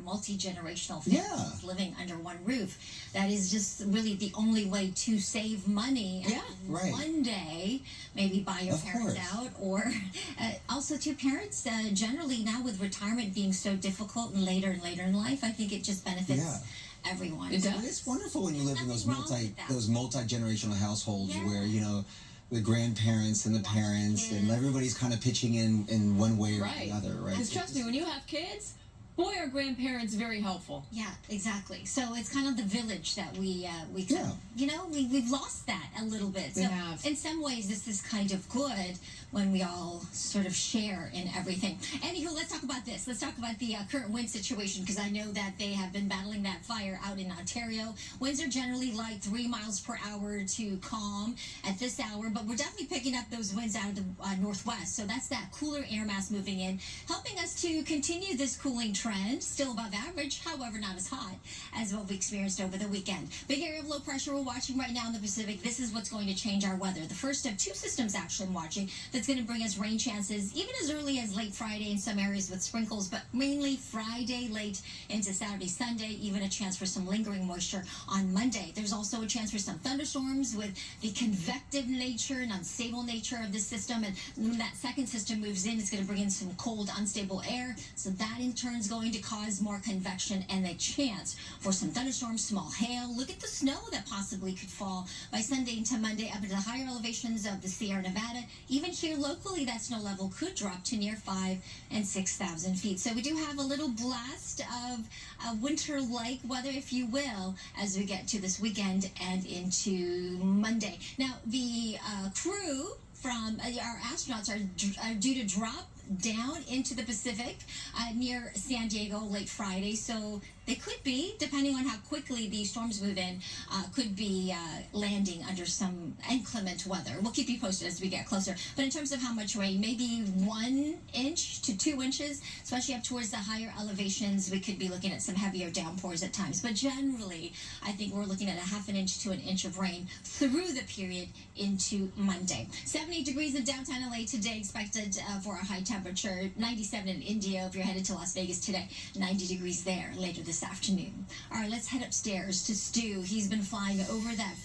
multi-generational families Yeah. living under one roof. That is just really the only way to save money. Yeah, right. One day, maybe buy your Of parents course. out, or also to parents. Generally, now with retirement being so difficult and later in life, I think it just benefits Yeah. everyone. It does. It's wonderful when you live in those Nothing wrong with that. multi-generational households Yeah. where, the grandparents and the Watch parents and kids. everybody's kind of pitching in one way or Right. the other, right? Because trust me, when you have kids, boy, are grandparents very helpful. Yeah, exactly. So it's kind of the village that we Yeah. we've lost that a little bit. We So have. in some ways, this is kind of good when we all sort of share in everything. Anywho, let's talk about this. Let's talk about the current wind situation, because I know that they have been battling that fire out in Ontario. Winds are generally like 3 miles per hour to calm at this hour, but we're definitely picking up those winds out of the northwest. So that's that cooler air mass moving in, helping us to continue this cooling trend, still above average, however not as hot as what we experienced over the weekend. Big area of low pressure we're watching right now in the Pacific. This is what's going to change our weather. The first of two systems actually I'm watching that's going to bring us rain chances even as early as late Friday in some areas with sprinkles, but mainly Friday late into Saturday, Sunday, even a chance for some lingering moisture on Monday. There's also a chance for some thunderstorms with the convective nature and unstable nature of this system, and when that second system moves in, it's going to bring in some cold, unstable air, so that in turn is going to cause more convection and a chance for some thunderstorms, small hail. Look at the snow that possibly could fall by Sunday into Monday up into the higher elevations of the Sierra Nevada. Even here locally, that snow level could drop to near 5,000 and 6,000 feet. So we do have a little blast of winter-like weather, if you will, as we get to this weekend and into Monday. Now, the crew from our astronauts are due to drop down into the Pacific near San Diego late Friday, so they could be, depending on how quickly these storms move in, could be landing under some inclement weather. We'll keep you posted as we get closer. But in terms of how much rain, maybe 1 inch to 2 inches, especially up towards the higher elevations, we could be looking at some heavier downpours at times. But generally, I think we're looking at a half an inch to an inch of rain through the period into Monday. 70 degrees in downtown LA today, expected for a high temperature. 97 in Indio if you're headed to Las Vegas today. 90 degrees there later this afternoon. All right, let's head upstairs to Stu. He's been flying over that